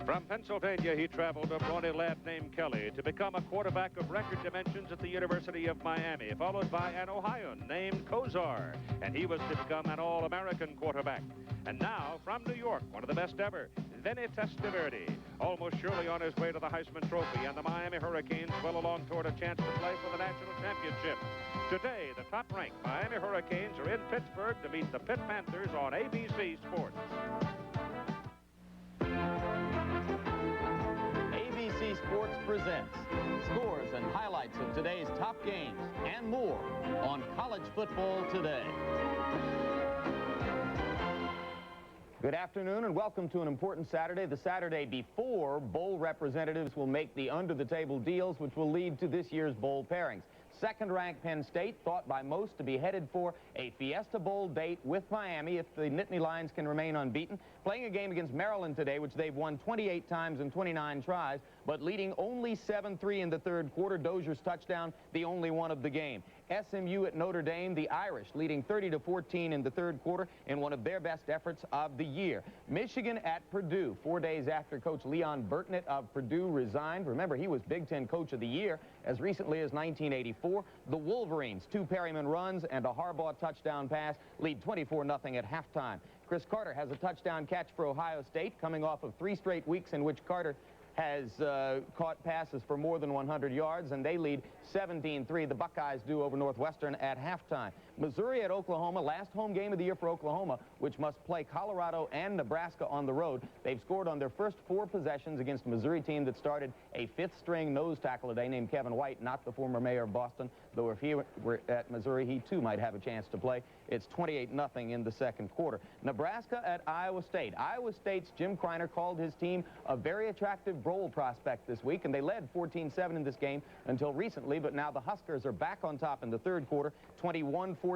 From Pennsylvania, he traveled, a brawny lad named Kelly, to become a quarterback of record dimensions at the University of Miami, followed by an Ohioan named Kozar, and he was to become an All-American quarterback. And now, from New York, one of the best ever, Vinny Testaverde, almost surely on his way to the Heisman Trophy, and the Miami Hurricanes well along toward a chance to play for the national championship. Today, the top-ranked Miami Hurricanes are in Pittsburgh to meet the Pitt Panthers on ABC Sports. ABC Sports presents scores and highlights of today's top games and more on College Football Today. Good afternoon and welcome to an important Saturday, the Saturday before bowl representatives will make the under-the-table deals which will lead to this year's bowl pairings. Second-ranked Penn State, thought by most to be headed for a Fiesta Bowl date with Miami if the Nittany Lions can remain unbeaten, playing a game against Maryland today, which they've won 28 times in 29 tries, but leading only 7-3 in the third quarter. Dozier's touchdown, the only one of the game. SMU at Notre Dame, the Irish leading 30-14 in the third quarter in one of their best efforts of the year. Michigan at Purdue, 4 days after Coach Leon Burtnett of Purdue resigned. Remember, he was Big Ten Coach of the Year as recently as 1984. The Wolverines, 2 Perryman runs and a Harbaugh touchdown pass, lead 24-0 at halftime. Chris Carter has a touchdown catch for Ohio State, coming off of 3 straight weeks in which Carter has caught passes for more than 100 yards, and they lead 17-3. The Buckeyes do over Northwestern at halftime. Missouri at Oklahoma, last home game of the year for Oklahoma, which must play Colorado and Nebraska on the road. They've scored on their first 4 possessions against a Missouri team that started a 5th-string nose tackle today named Kevin White, not the former mayor of Boston, though if he were at Missouri, he too might have a chance to play. It's 28-0 in the second quarter. Nebraska at Iowa State. Iowa State's Jim Kreiner called his team a very attractive bowl prospect this week, and they led 14-7 in this game until recently, but now the Huskers are back on top in the third quarter, 21-14.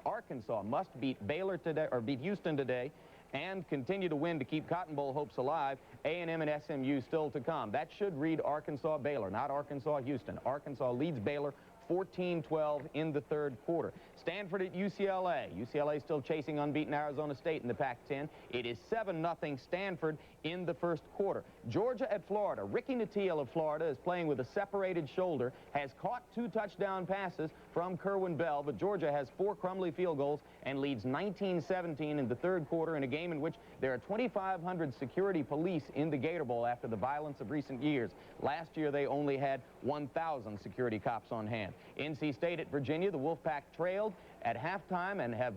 Arkansas must beat Baylor today, or beat Houston today, and continue to win to keep Cotton Bowl hopes alive. A&M and SMU still to come. That should read Arkansas-Baylor, not Arkansas-Houston. Arkansas leads Baylor 14-12 in the third quarter. Stanford at UCLA. UCLA still chasing unbeaten Arizona State in the Pac-10. It is 7-0 Stanford in the first quarter. Georgia at Florida. Ricky Nattiel of Florida is playing with a separated shoulder, has caught 2 touchdown passes from Kerwin Bell, but Georgia has 4 crumbly field goals and leads 19-17 in the third quarter in a game in which there are 2,500 security police in the Gator Bowl after the violence of recent years. Last year they only had 1,000 security cops on hand. NC State at Virginia, the Wolfpack trailed at halftime and have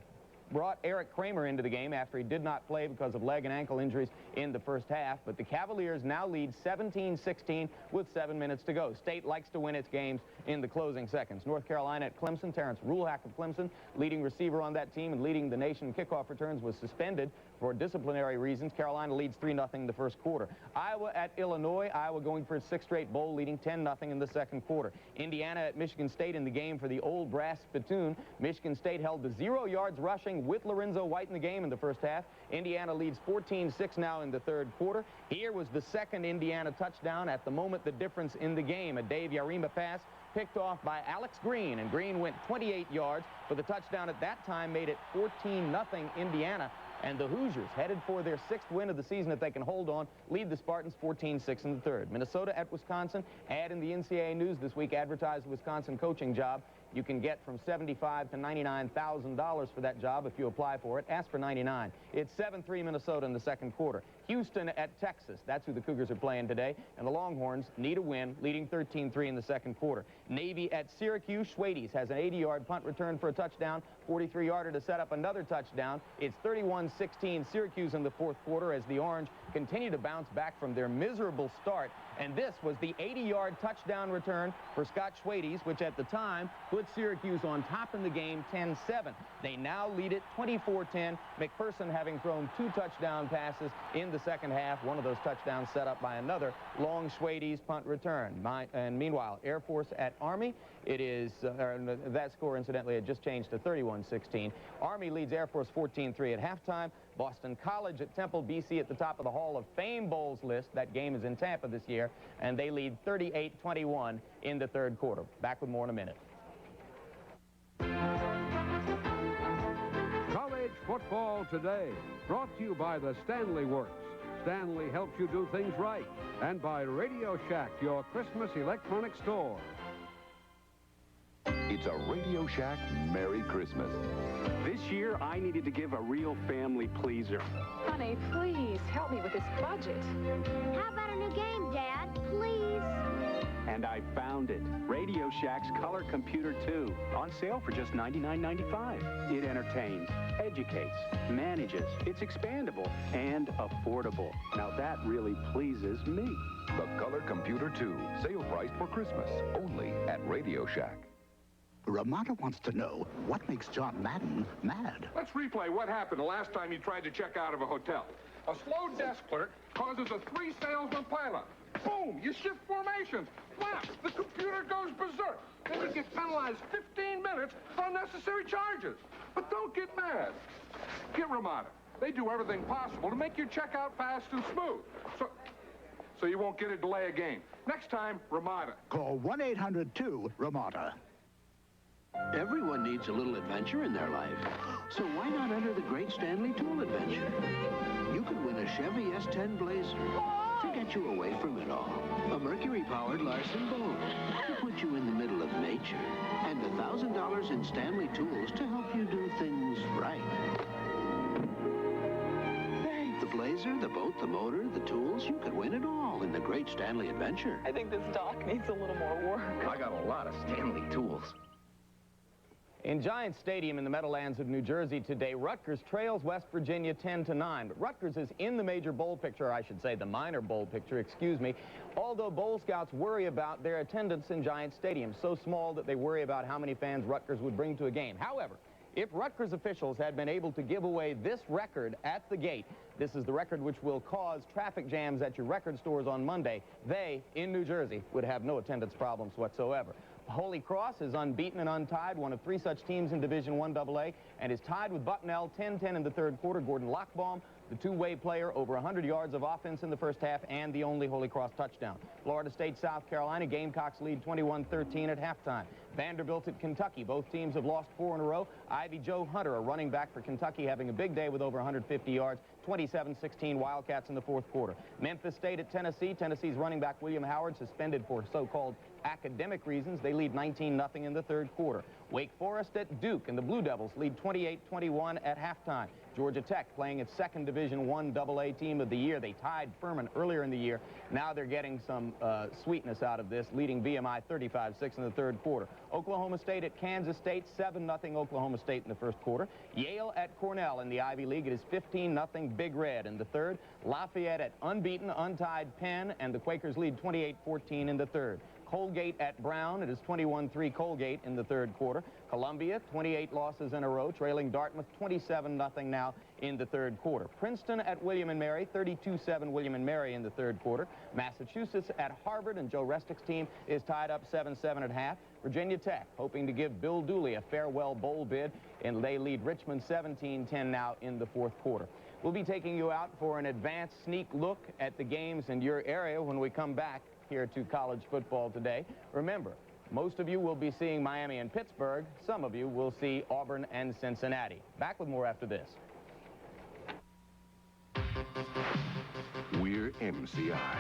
brought Eric Kramer into the game after he did not play because of leg and ankle injuries in the first half. But the Cavaliers now lead 17-16 with 7 minutes to go. State likes to win its games in the closing seconds. North Carolina at Clemson. Terrence Rulehack of Clemson, leading receiver on that team and leading the nation in kickoff returns, was suspended for disciplinary reasons. Carolina leads 3-0 in the first quarter. Iowa at Illinois. Iowa going for its 6th straight bowl, leading 10-0 in the second quarter. Indiana at Michigan State in the game for the old brass spittoon. Michigan State held to 0 yards rushing with Lorenzo White in the game in the first half. Indiana leads 14-6 now in the third quarter. Here was the second Indiana touchdown. At the moment, the difference in the game. A Dave Yarima pass picked off by Alex Green, and Green went 28 yards for the touchdown. At that time made it 14-0 Indiana. And the Hoosiers, headed for their 6th win of the season if they can hold on, lead the Spartans 14-6 in the third. Minnesota at Wisconsin. Ad in the NCAA News this week advertised the Wisconsin coaching job. You can get from $75,000 to $99,000 for that job if you apply for it. Ask for $99,000. It's 7-3 Minnesota in the second quarter. Houston at Texas. That's who the Cougars are playing today. And the Longhorns need a win, leading 13-3 in the second quarter. Navy at Syracuse. Schwades has an 80-yard punt return for a touchdown. 43-yarder to set up another touchdown. It's 31-16 Syracuse in the fourth quarter as the Orange continue to bounce back from their miserable start. And this was the 80-yard touchdown return for Scott Schwades, which at the time put Syracuse on top in the game 10-7. They now lead it 24-10. McPherson having thrown 2 touchdown passes in the second half. One of those touchdowns set up by another long Schwades punt return. And meanwhile, Air Force at Army. It is, that score, incidentally, had just changed to 31-16. Army leads Air Force 14-3 at halftime. Boston College at Temple, BC at the top of the Hall of Fame Bowls list. That game is in Tampa this year, and they lead 38-21 in the third quarter. Back with more in a minute. College Football Today, brought to you by the Stanley Works. Stanley helps you do things right. And by Radio Shack, your Christmas electronic store. It's a Radio Shack Merry Christmas. This year, I needed to give a real family pleaser. Honey, please, help me with this budget. How about a new game, Dad? Please. And I found it. Radio Shack's Color Computer 2. On sale for just $99.95. It entertains, educates, manages. It's expandable and affordable. Now that really pleases me. The Color Computer 2. Sale price for Christmas. Only at Radio Shack. Ramada wants to know what makes John Madden mad. Let's replay what happened the last time you tried to check out of a hotel. A slow desk clerk causes a 3-salesman pileup. Boom! You shift formations. Wow! The computer goes berserk. Then you get penalized 15 minutes for unnecessary charges. But don't get mad. Get Ramada. They do everything possible to make your checkout fast and smooth. So you won't get a delay a game. Next time, Ramada. Call 1-800-2-RAMADA. Everyone needs a little adventure in their life. So why not enter the Great Stanley Tool Adventure? You could win a Chevy S10 Blazer to get you away from it all. A Mercury-powered Larson boat to put you in the middle of nature. And $1,000 in Stanley tools to help you do things right. The Blazer, the boat, the motor, the tools, you could win it all in the Great Stanley Adventure. I think this dock needs a little more work. I got a lot of Stanley tools. In Giant Stadium in the Meadowlands of New Jersey today, Rutgers trails West Virginia 10-9. But Rutgers is in the major bowl picture, or I should say the minor bowl picture, excuse me, although Bowl Scouts worry about their attendance in Giant Stadium, so small that they worry about how many fans Rutgers would bring to a game. However, if Rutgers officials had been able to give away this record at the gate, this is the record which will cause traffic jams at your record stores on Monday, they, in New Jersey, would have no attendance problems whatsoever. Holy Cross is unbeaten and untied, one of 3 such teams in Division I AA, and is tied with Bucknell 10-10 in the third quarter. Gordon Lockbaum, the two-way player, over 100 yards of offense in the first half, and the only Holy Cross touchdown. Florida State, South Carolina, Gamecocks lead 21-13 at halftime. Vanderbilt at Kentucky. Both teams have lost 4 in a row. Ivy Joe Hunter, a running back for Kentucky, having a big day with over 150 yards. 27-16 Wildcats in the fourth quarter. Memphis State at Tennessee. Tennessee's running back William Howard suspended for so-called academic reasons. They lead 19-0 in the third quarter. Wake Forest at Duke, and the Blue Devils lead 28-21 at halftime. Georgia Tech playing its second Division I AA team of the year. They tied Furman earlier in the year. Now they're getting some sweetness out of this, leading VMI 35-6 in the third quarter. Oklahoma State at Kansas State, 7-0 Oklahoma State in the first quarter. Yale at Cornell in the Ivy League. It is 15-0 Big Red in the third. Lafayette at unbeaten, untied Penn, and the Quakers lead 28-14 in the third. Colgate at Brown. It is 21-3 Colgate in the third quarter. Columbia, 28 losses in a row, trailing Dartmouth 27-0 now in the third quarter. Princeton at William & Mary, 32-7 William & Mary in the third quarter. Massachusetts at Harvard, and Joe Restick's team is tied up 7-7 at half. Virginia Tech hoping to give Bill Dooley a farewell bowl bid, and they lead Richmond 17-10 now in the fourth quarter. We'll be taking you out for an advanced sneak look at the games in your area when we come back here to college football today. Remember, most of you will be seeing Miami and Pittsburgh. Some of you will see Auburn and Cincinnati. Back with more after this. We're MCI.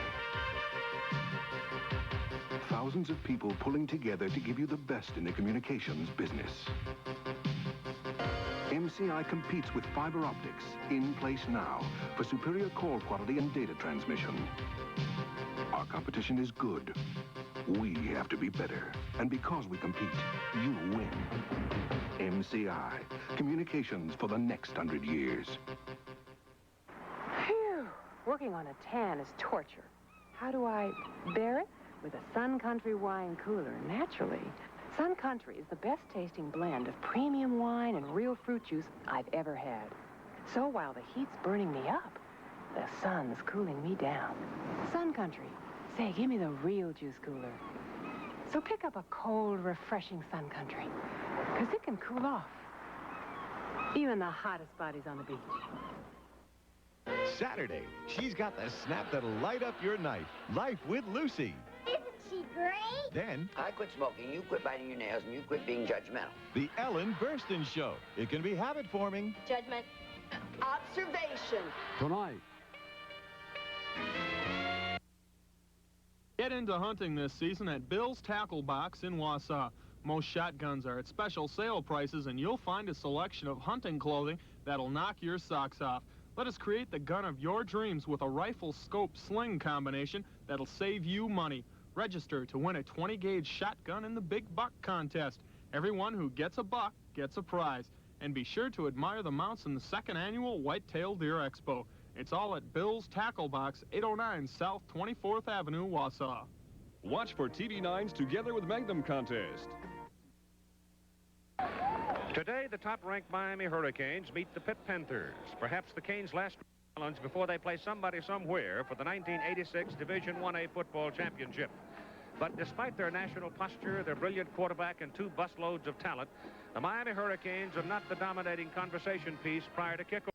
Thousands of people pulling together to give you the best in the communications business. MCI competes with fiber optics in place now for superior call quality and data transmission. Our competition is good. We have to be better. And because we compete, you win. MCI. Communications for the next 100 years. Phew. Working on a tan is torture. How do I bear it? With a Sun Country wine cooler, naturally. Sun Country is the best tasting blend of premium wine and real fruit juice I've ever had. So while the heat's burning me up, the sun's cooling me down. Sun Country. Say, give me the real juice cooler. So pick up a cold, refreshing Sun Country, because it can cool off even the hottest bodies on the beach. Saturday, she's got the snap that'll light up your night. Life with Lucy. Isn't she great? Then, I quit smoking, you quit biting your nails, and you quit being judgmental. the Ellen Burstyn Show. It can be habit-forming. Judgment. Observation. Tonight, Get into hunting this season at Bill's Tackle Box in Wausau. Most shotguns are at special sale prices, and you'll find a selection of hunting clothing that'll knock your socks off. Let us create the gun of your dreams with a rifle scope sling combination that'll save you money. Register to win a 20-gauge shotgun in the Big Buck contest. Everyone who gets a buck gets a prize. And be sure to admire the mounts in the 2nd annual White-tailed Deer Expo. It's all at Bill's Tackle Box, 809 South 24th Avenue, Wausau. Watch for TV9's Together with Magnum contest. Today, the top-ranked Miami Hurricanes meet the Pitt Panthers. Perhaps the Canes' last challenge before they play somebody somewhere for the 1986 Division I-A football championship. But despite their national posture, their brilliant quarterback, and 2 busloads of talent, the Miami Hurricanes are not the dominating conversation piece prior to kickoff.